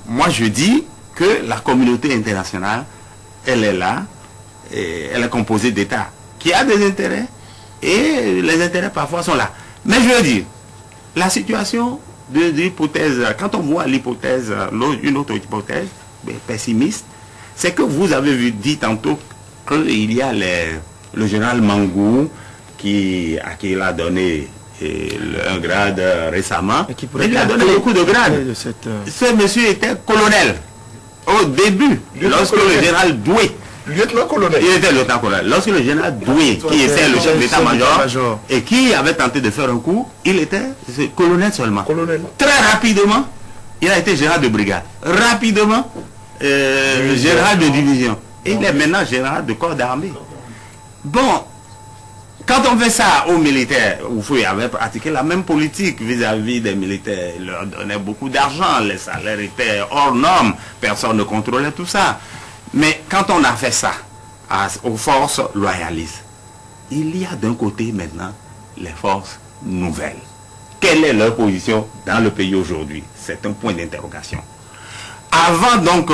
moi je dis que la communauté internationale, elle est là, et elle est composée d'États qui a des intérêts, et les intérêts parfois sont là. Mais je veux dire, la situation de l'hypothèse, quand on voit l'hypothèse, une autre hypothèse pessimiste, c'est que vous avez dit tantôt qu'il y a le général Mangou à qui il a donné un grade récemment. Il a donné beaucoup de grades. Ce monsieur était colonel au début, lorsque le général Doué, lieutenant-colonel. Il était lieutenant-colonel. Lorsque le général Doué, qui était le chef d'état-major et qui avait tenté de faire un coup, il était colonel seulement. Colonel. Très rapidement, il a été général de brigade. Rapidement, général de division. Et il est maintenant général de corps d'armée. Bon, quand on fait ça aux militaires, Oufoué avait pratiqué la même politique vis-à-vis des militaires. Il leur donnait beaucoup d'argent, les salaires étaient hors normes, personne ne contrôlait tout ça. Mais quand on a fait ça aux forces loyalistes, il y a d'un côté maintenant les forces nouvelles. Quelle est leur position dans le pays aujourd'hui? C'est un point d'interrogation. Avant donc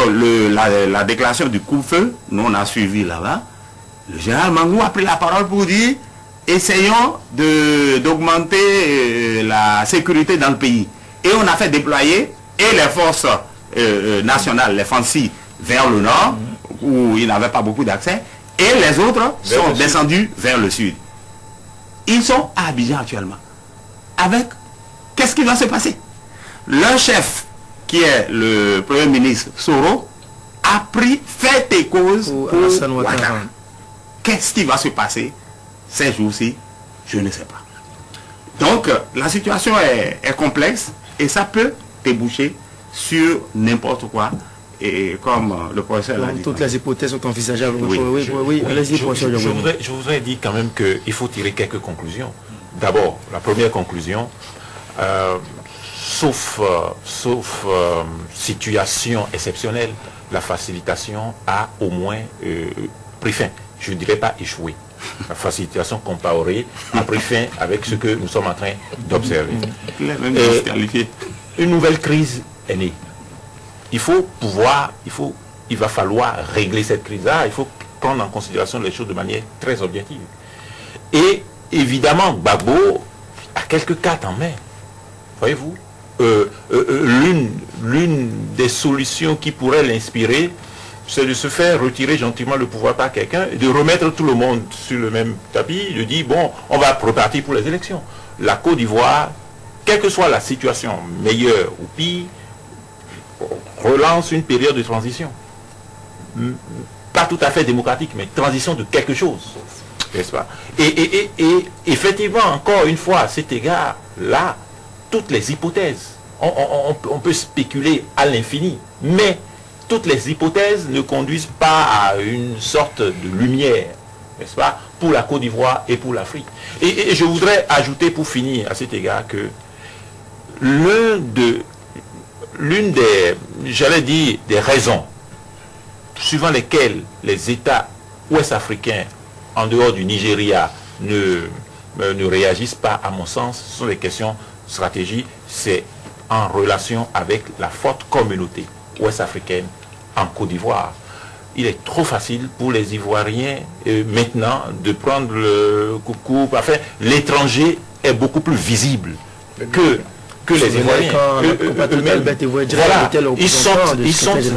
la déclaration du coup-feu, nous on a suivi là-bas, le général Mangou a pris la parole pour dire essayons d'augmenter la sécurité dans le pays. Et on a fait déployer et les forces nationales, les FANSI, vers le nord, où ils n'avaient pas beaucoup d'accès, et les autres sont descendus vers le sud. Ils sont à Abidjan actuellement. Avec, qu'est-ce qui va se passer? Leur chef, qui est le Premier ministre Soro, a pris fait et cause pour Ouattara. Qu'est-ce qui va se passer ces jours-ci? Je ne sais pas. Donc, la situation est complexe, et ça peut déboucher sur n'importe quoi. Et comme le professeur l'a dit. Toutes les hypothèses sont envisageables. Je voudrais dire quand même qu'il faut tirer quelques conclusions. D'abord, la première conclusion, sauf situation exceptionnelle, la facilitation a au moins pris fin. Je ne dirais pas échoué. La facilitation comparée a pris fin avec ce que nous sommes en train d'observer. Une nouvelle crise est née. Il va falloir régler cette crise-là. Il faut prendre en considération les choses de manière très objective. Et évidemment, Gbagbo a quelques cartes en main. Voyez-vous, l'une des solutions qui pourrait l'inspirer, c'est de se faire retirer gentiment le pouvoir par quelqu'un et de remettre tout le monde sur le même tapis, de dire, bon, on va repartir pour les élections. La Côte d'Ivoire, quelle que soit la situation, meilleure ou pire, relance une période de transition. Pas tout à fait démocratique, mais transition de quelque chose. N'est-ce pas? Et effectivement, encore une fois, à cet égard-là, toutes les hypothèses, on peut spéculer à l'infini, mais toutes les hypothèses ne conduisent pas à une sorte de lumière, n'est-ce pas, pour la Côte d'Ivoire et pour l'Afrique. Et je voudrais ajouter pour finir à cet égard que l'une des, j'allais dire, des raisons suivant lesquelles les États ouest-africains en dehors du Nigeria ne réagissent pas, à mon sens, ce sont des questions stratégiques, c'est en relation avec la forte communauté ouest-africaine en Côte d'Ivoire. Il est trop facile pour les Ivoiriens maintenant de prendre le coucou. Enfin, l'étranger est beaucoup plus visible que les Ivoiriens. Voilà, ils sont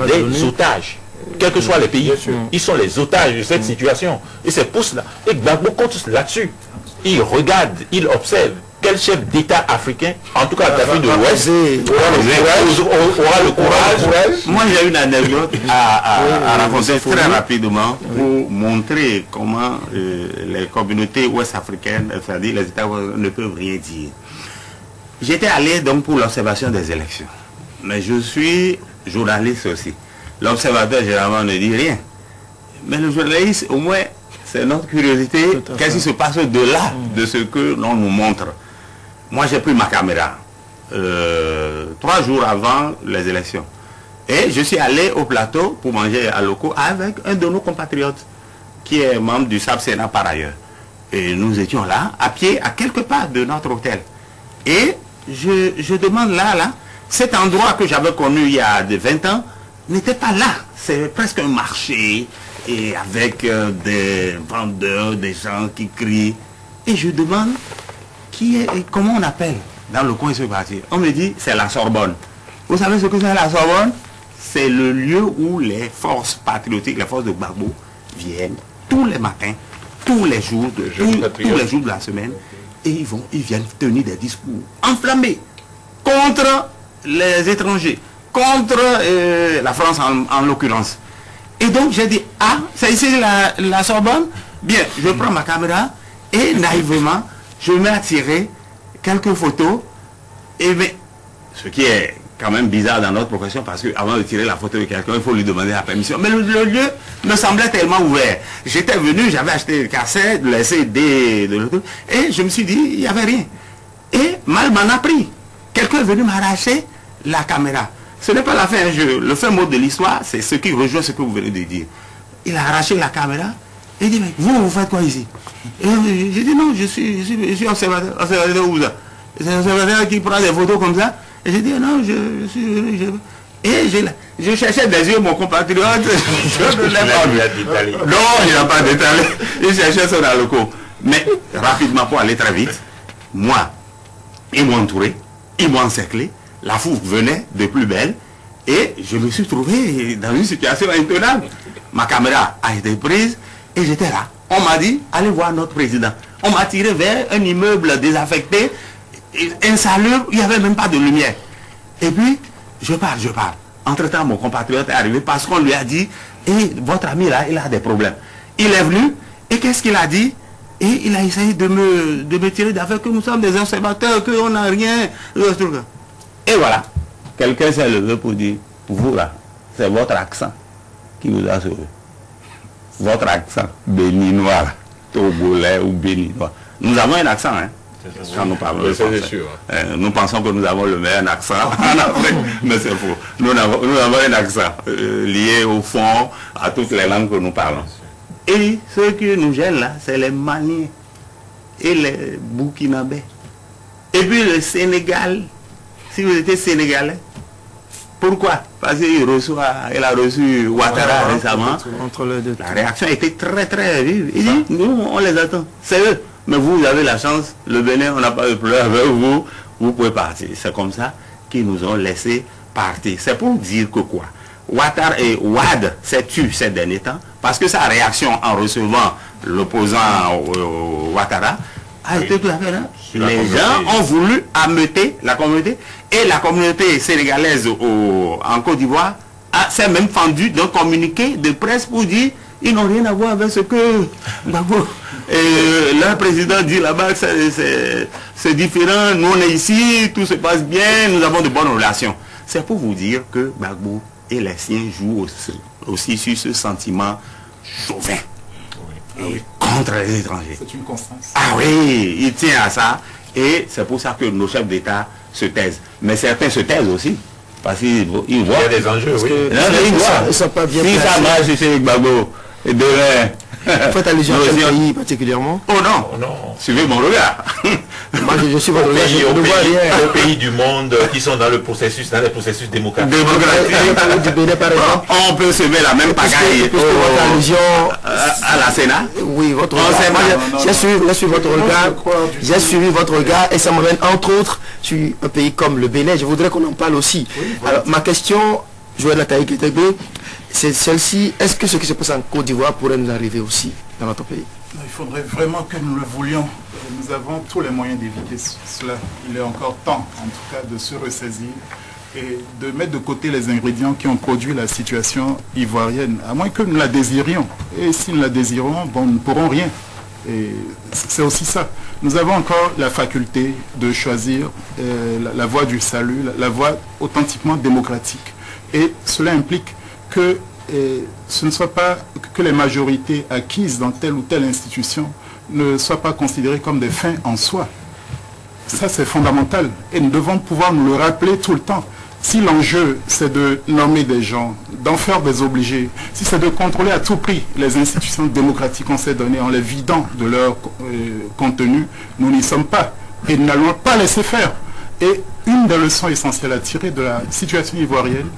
des otages. Quels que soient les pays, ils sont les otages de cette situation. Et c'est pour cela. Et Gbagbo compte là-dessus. Il regarde, il observe. Quel chef d'État africain, en tout cas d'Afrique de l'Ouest, aura le courage. Moi, j'ai une anecdote à raconter très rapidement pour montrer comment les communautés ouest-africaines, c'est-à-dire les États ne peuvent rien dire. J'étais allé donc pour l'observation des élections. Mais je suis journaliste aussi. L'observateur, généralement, ne dit rien. Mais le journaliste, au moins, c'est notre curiosité. Qu'est-ce qui se passe au-delà de ce que l'on nous montre? Moi, j'ai pris ma caméra 3 jours avant les élections. Et je suis allé au plateau pour manger à locaux avec un de nos compatriotes, qui est membre du SAP-Sénat par ailleurs. Et nous étions là, à pied, à quelque part de notre hôtel. Et je demande là, Cet endroit que j'avais connu il y a 20 ans n'était pas là. C'est presque un marché et avec des vendeurs, des gens qui crient. Et je demande comment on appelle dans le coin ce quartier. On me dit c'est la Sorbonne. Vous savez ce que c'est la Sorbonne? C'est le lieu où les forces patriotiques, les forces de Gbagbo viennent tous les matins, tous les jours de la semaine, et ils viennent tenir des discours enflammés contre les étrangers, contre la France en l'occurrence. Et donc j'ai dit, ah, c'est ici la Sorbonne? Bien, je prends ma caméra et naïvement, je mets à tirer quelques photos. Et mais, ce qui est quand même bizarre dans notre profession, parce qu'avant de tirer la photo de quelqu'un, il faut lui demander la permission. Mais le lieu me semblait tellement ouvert. J'étais venu, j'avais acheté le cassette, le CD, et je me suis dit, il n'y avait rien. Et mal m'en a pris. Quelqu'un est venu m'arracher la caméra. Ce n'est pas la fin, le fin mot de l'histoire, c'est ce qui rejoint ce que vous venez de dire. Il a arraché la caméra, et il dit, mais vous faites quoi ici? Et j'ai dit, non, je suis observateur où ça? C'est un observateur qui prend des photos comme ça. Et j'ai dit, non, et je cherchais des yeux mon compatriote. Je ne l'ai pas vu. Non, il n'a pas détalé. Il cherchait ça dans le cours. Mais rapidement, pour aller très vite, moi, ils m'ont entouré, ils m'ont encerclé, la foule venait de plus belle, et je me suis trouvé dans une situation intenable. Ma caméra a été prise, et j'étais là. On m'a dit, allez voir notre président. On m'a tiré vers un immeuble désaffecté, insalubre, il n'y avait même pas de lumière. Et puis, je parle. Entre-temps, mon compatriote est arrivé parce qu'on lui a dit, et votre ami là, il a des problèmes. Il est venu, et qu'est-ce qu'il a dit? Et il a essayé de me tirer d'affaire que nous sommes des observateurs, qu'on n'a rien. Et voilà, quelqu'un s'est levé pour dire, vous là, c'est votre accent qui vous a sauvé. Votre accent béninois, togolais ou béninois. Nous avons un accent, hein. Quand nous parlons de français. Nous pensons que nous avons le meilleur accent en Afrique, mais c'est faux. Nous avons un accent lié au fond à toutes les langues que nous parlons. Et ce qui nous gêne là, c'est les Maliens et les Burkinabés. Et puis le Sénégal, si vous étiez Sénégalais, pourquoi? Parce qu'il a reçu Ouattara récemment. La réaction a été très très vive. Il dit, nous on les attend, c'est eux. Mais vous avez la chance, le Bénin, on n'a pas de problème avec vous, vous pouvez partir. C'est comme ça qu'ils nous ont laissé partir. C'est pour dire que quoi? Ouattara et Ouad s'est tué ces derniers temps, parce que sa réaction en recevant l'opposant Ouattara a été tout à fait là. Les gens ont voulu ameuter la communauté, et la communauté sénégalaise en Côte d'Ivoire s'est même fendue d'un communiqué de presse pour dire ils n'ont rien à voir avec ce que le président dit là-bas, c'est différent, nous on est ici, tout se passe bien, nous avons de bonnes relations. C'est pour vous dire que Gbagbo et les siens jouent aussi sur ce sentiment chauvin contre les étrangers. C'est une constance. Ah oui, il tient à ça, et c'est pour ça que nos chefs d'État se taisent. Mais certains se taisent aussi, parce qu'ils voient. Il y a des enjeux, oui. Ils sont pas bien placés. Si ça marche chez Gbagbo, et demain... Faites allusion à quel pays particulièrement? Oh non, suivez mon regard. Moi je suis votre regard, je ne vois rien. Aux pays du monde qui sont dans les processus démocratiques. Du Bénin par exemple. On peut semer la même pagaille à la Sénat. Oui, votre regard. J'ai suivi votre regard. J'ai suivi votre regard et ça m'amène entre autres sur un pays comme le Bénin. Je voudrais qu'on en parle aussi. Alors ma question, Joël Ataï-Kétégbé, c'est celle-ci. Est-ce que ce qui se passe en Côte d'Ivoire pourrait nous arriver aussi dans notre pays? Il faudrait vraiment que nous le voulions. Nous avons tous les moyens d'éviter cela. Il est encore temps, en tout cas, de se ressaisir et de mettre de côté les ingrédients qui ont produit la situation ivoirienne, à moins que nous la désirions. Et si nous la désirons, bon, nous ne pourrons rien. Et c'est aussi ça. Nous avons encore la faculté de choisir la voie du salut, la voie authentiquement démocratique. Et cela implique que ce ne soit pas que les majorités acquises dans telle ou telle institution ne soient pas considérées comme des fins en soi. Ça, c'est fondamental. Et nous devons pouvoir nous le rappeler tout le temps. Si l'enjeu, c'est de nommer des gens, d'en faire des obligés, si c'est de contrôler à tout prix les institutions démocratiques qu'on s'est données en les vidant de leur contenu, nous n'y sommes pas. Et nous n'allons pas laisser faire. Et une des leçons essentielles à tirer de la situation ivoirienne,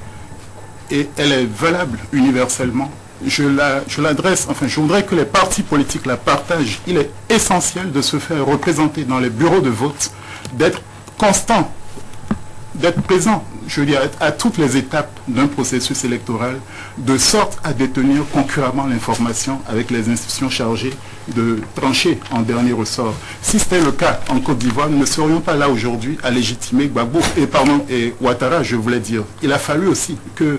et elle est valable universellement, je l'adresse, enfin je voudrais que les partis politiques la partagent. Il est essentiel de se faire représenter dans les bureaux de vote, d'être constant, d'être présent, je veux dire, à toutes les étapes d'un processus électoral, de sorte à détenir concurremment l'information avec les institutions chargées de trancher en dernier ressort. Si c'était le cas en Côte d'Ivoire, nous ne serions pas là aujourd'hui à légitimer Gbagbo et Ouattara, je voulais dire. Il a fallu aussi que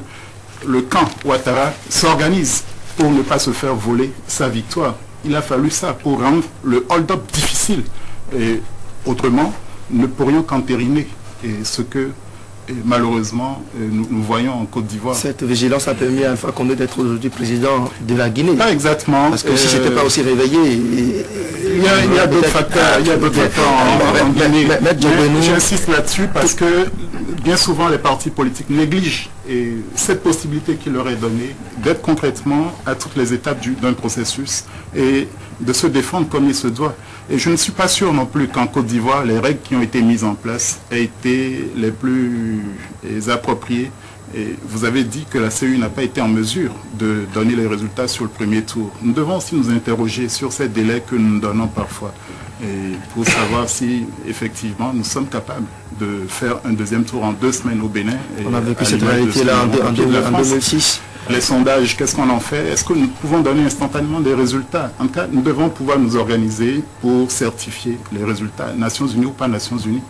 le camp Ouattara s'organise pour ne pas se faire voler sa victoire. Il a fallu ça pour rendre le hold-up difficile. Et autrement, nous ne pourrions qu'entériner ce que malheureusement nous voyons en Côte d'Ivoire. Cette vigilance a permis à Alpha Condé d'être aujourd'hui président de la Guinée. Pas exactement. Parce que si ce n'était pas aussi réveillé... Il y a d'autres facteurs, en Guinée. J'insiste là-dessus parce que bien souvent les partis politiques négligent cette possibilité qui leur est donnée d'être concrètement à toutes les étapes d'un processus et de se défendre comme il se doit. Et je ne suis pas sûr non plus qu'en Côte d'Ivoire, les règles qui ont été mises en place aient été les plus appropriées. Et vous avez dit que la CEI n'a pas été en mesure de donner les résultats sur le premier tour. Nous devons aussi nous interroger sur ces délais que nous donnons parfois et pour savoir si effectivement nous sommes capables de faire un deuxième tour en 2 semaines au Bénin. On a vécu cette réalité-là en 2006. Les sondages, qu'est-ce qu'on en fait? Est-ce que nous pouvons donner instantanément des résultats? En tout cas, nous devons pouvoir nous organiser pour certifier les résultats, Nations Unies ou pas Nations Unies.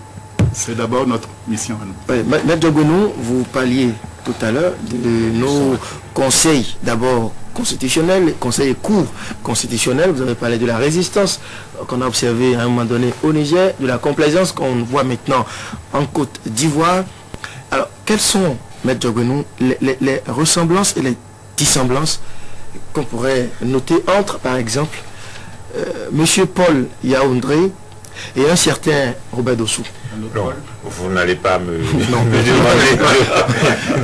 C'est d'abord notre mission à nous. Oui, Maître Diogounou, vous parliez tout à l'heure de nos conseils, d'abord constitutionnels, conseils et cours constitutionnels. Vous avez parlé de la résistance qu'on a observée à un moment donné au Niger, de la complaisance qu'on voit maintenant en Côte d'Ivoire. Alors, quelles sont, Maître Diogounou, les ressemblances et les dissemblances qu'on pourrait noter entre, par exemple, M. Paul Yaoundé et un certain Robert Dossou? Non, vous n'allez pas me demander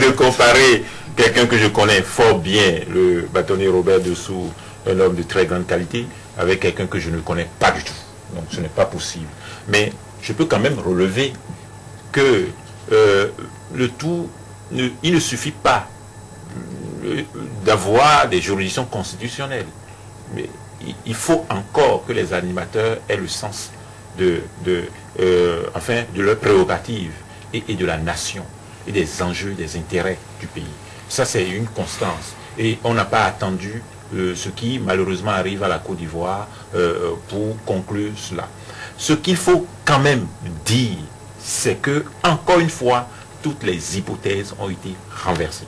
de comparer quelqu'un que je connais fort bien, le bâtonnier Robert Dossou, un homme de très grande qualité, avec quelqu'un que je ne connais pas du tout. Donc ce n'est pas possible. Mais je peux quand même relever que le tout, il ne suffit pas d'avoir des juridictions constitutionnelles. Mais il faut encore que les animateurs aient le sens de leurs prérogatives et de la nation et des enjeux, des intérêts du pays. Ça, c'est une constance. Et on n'a pas attendu ce qui, malheureusement, arrive à la Côte d'Ivoire pour conclure cela. Ce qu'il faut quand même dire, c'est que, encore une fois, toutes les hypothèses ont été renversées.